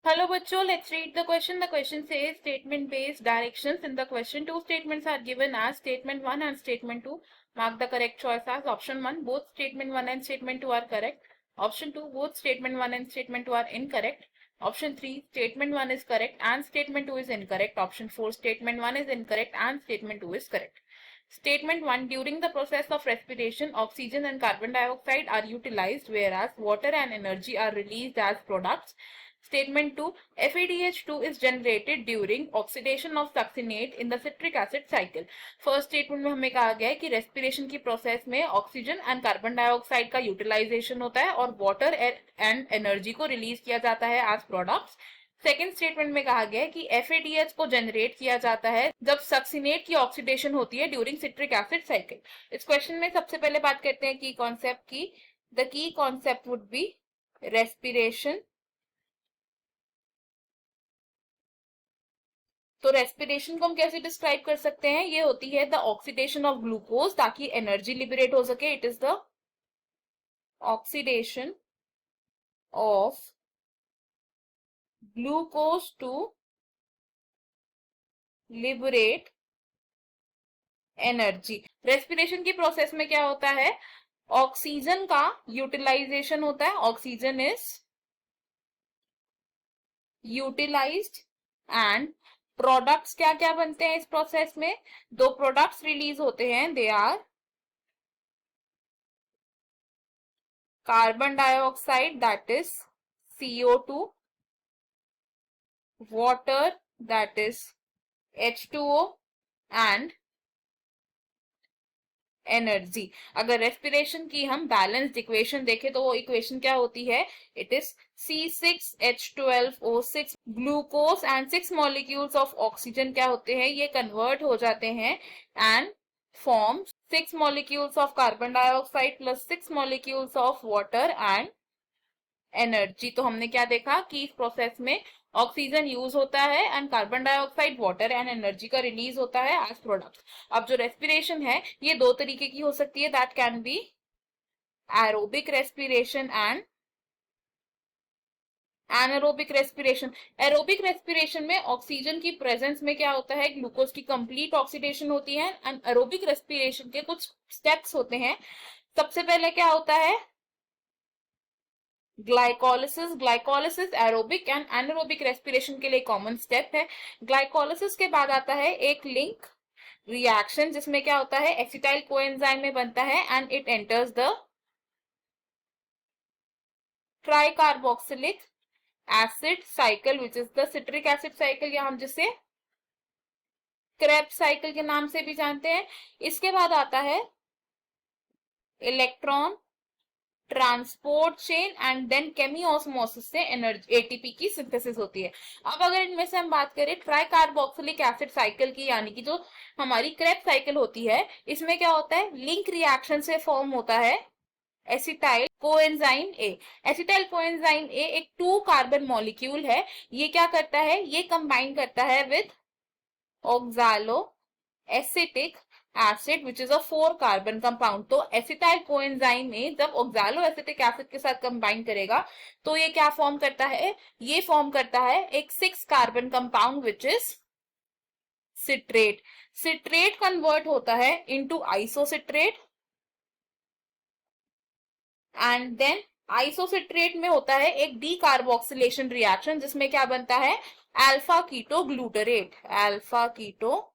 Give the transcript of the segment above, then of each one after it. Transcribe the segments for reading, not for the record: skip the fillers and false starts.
Hello bachcho, let's read the question. The question says statement based directions. In the question, two statements are given as statement 1 and statement 2. Mark the correct choice as option 1. Both statement 1 and statement 2 are correct. Option 2. Both statement 1 and statement 2 are incorrect. Option 3. Statement 1 is correct and statement 2 is incorrect. Option 4. Statement 1 is incorrect and statement 2 is correct. Statement 1. During the process of respiration, oxygen and carbon dioxide are utilized, whereas water and energy are released as products. Statement 2. FADH2 is generated during oxidation of succinate in the citric acid cycle. First statement में हमें कहा गया है कि respiration की process में oxygen and carbon dioxide का utilisation होता है और वाटर एंड एनर्जी को रिलीज किया जाता है एज प्रोडक्ट्स। सेकेंड स्टेटमेंट में कहा गया है कि एफएडीएच को जनरेट किया जाता है जब सक्सिनेट की ऑक्सीडेशन होती है ड्यूरिंग सिट्रिक एसिड साइकिल। इस क्वेश्चन में सबसे पहले बात करते हैं की कॉन्सेप्ट की। The key concept would be respiration. तो रेस्पिरेशन को हम कैसे डिस्क्राइब कर सकते हैं, ये होती है द ऑक्सीडेशन ऑफ ग्लूकोज ताकि एनर्जी लिबरेट हो सके। It is the oxidation of glucose to liberate energy. Respiration की प्रोसेस में क्या होता है, ऑक्सीजन का यूटिलाइजेशन होता है, oxygen is utilised and products क्या क्या बनते हैं इस प्रोसेस में, दो प्रोडक्ट्स रिलीज होते हैं, they are carbon dioxide that is CO2, water that is H2O and energy. अगर रेस्पिरेशन की हम बैलेंस्ड इक्वेशन देखें तो वो इक्वेशन क्या होती है, it is C6H12O6। Glucose and 6 molecules of oxygen क्या होते हैं, ये कन्वर्ट हो जाते हैं and form 6 molecules of carbon dioxide plus 6 molecules of water and energy. तो हमने क्या देखा कि इस प्रोसेस में ऑक्सीजन यूज होता है and carbon dioxide water and energy का रिलीज होता है एज प्रोडक्ट। अब जो रेस्पिरेशन है ये दो तरीके की हो सकती है, that can be aerobic respiration and anaerobic respiration. Aerobic respiration में ऑक्सीजन की प्रेजेंस में क्या होता है, ग्लूकोज की कंप्लीट ऑक्सीडेशन होती है एंड एरोबिक रेस्पिरेशन के कुछ स्टेप्स होते हैं। सबसे पहले क्या होता है, glycolysis. Glycolysis aerobic and anaerobic respiration के लिए कॉमन स्टेप है। ग्लाइकोलिसिस के बाद आता है एक लिंक रिएक्शन जिसमें क्या होता है, एसिटाइल कोएंजाइम में बनता है and it enters the tricarboxylic acid cycle which is the citric acid cycle, या हम जिसे क्रेब्स साइकिल के नाम से भी जानते हैं। इसके बाद आता है electron transport chain and then chemiosmosis से एनर्जी एटीपी की सिंथेसिस होती है। अब अगर इनमें से हम बात करें ट्राइकार्बोक्सिलिक एसिड साइकिल की, यानी कि जो हमारी क्रेब्स साइकिल होती है, इसमें क्या होता है, लिंक रिएक्शन से फॉर्म होता है acetyl coenzyme A. Acetyl coenzyme A एक 2 कार्बन मॉलिक्यूल है। ये क्या करता है, ये कंबाइन करता है with oxalo acetic acid which is a 4 carbon compound. तो एसिटाइल कोएंजाइम में जब ऑक्सालो एसिटिक एसिड के साथ कंबाइन करेगा तो ये क्या फॉर्म करता है, ये फॉर्म करता है एक 6 carbon compound which is citrate. Citrate convert होता है into isocitrate and then isocitrate में होता है एक डीकार्बोक्सिलेशन रिएक्शन जिसमें क्या बनता है, alpha keto glutarate. Alpha keto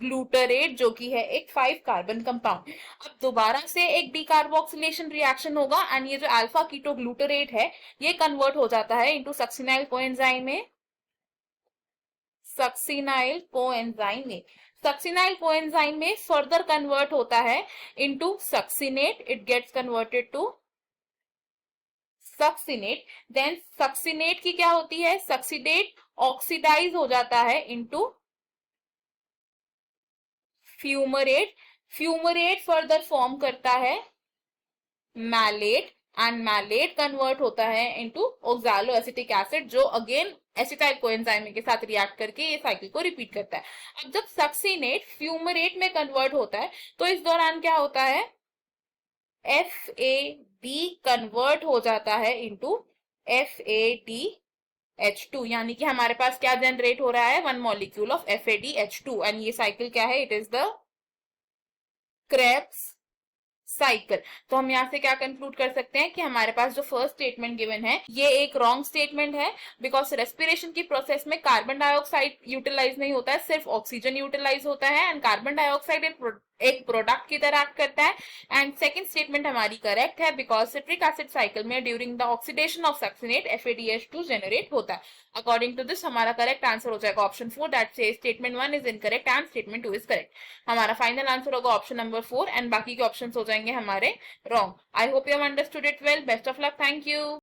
glutarate जो कि है एक 5 कार्बन कंपाउंड। अब दोबारा से एक डीकार्बोक्सिलेशन रिएक्शन होगा एंड ये जो अल्फा कीटो ग्लूटरेट है ये कन्वर्ट हो जाता है इनटू सक्सिनाइल कोएंजाइम में। सक्सिनाइल कोएंजाइम में, सक्सिनाइल कोएंजाइम में फर्दर कन्वर्ट होता है into succinate, it gets converted to succinate. Then succinate की क्या होती है, सक्सीडेट ऑक्सीडाइज हो जाता है into fumarate. Fumarate further form करता है मैलेट एंड मैलेट कन्वर्ट होता है इनटू ऑक्सालो एसिटिक एसिड जो अगेन एसिटाइल कोएंजाइम के साथ रिएक्ट करके ये साइकिल को रिपीट करता है। अब जब सक्सिनेट फ्यूमरेट में कन्वर्ट होता है तो इस दौरान क्या होता है, FAD कन्वर्ट हो जाता है इनटू FADH2, यानी कि हमारे पास क्या जनरेट हो रहा है, 1 मॉलिक्यूल ऑफ FADH2, एंड ये साइकिल क्या है, it is the Krebs cycle. तो हम यहाँ से क्या कंक्लूड कर सकते हैं कि हमारे पास जो फर्स्ट स्टेटमेंट गिवन है ये एक रॉन्ग स्टेटमेंट है, बिकॉज रेस्पिरेशन की प्रोसेस में कार्बन डाइऑक्साइड यूटिलाइज नहीं होता है, सिर्फ ऑक्सीजन यूटिलाइज होता है, एंड कार्बन डाइऑक्साइड एक प्रोडक्ट की तरह एक्ट करता है। एंड सेकंड स्टेटमेंट हमारी करेक्ट है, बिकॉज सिट्रिक एसिड साइकिल में during the oxidation of succinate FADH2 generate होता है। अकॉर्डिंग टू दिस हमारा करेक्ट आंसर हो जाएगा option 4, that says statement 1 is incorrect and statement 2 is correct. हमारा फाइनल आंसर होगा ऑप्शन नंबर 4, एंड बाकी के ऑप्शन हो जाएंगे हमारे wrong. I hope you have understood it well. Best of luck, thank you.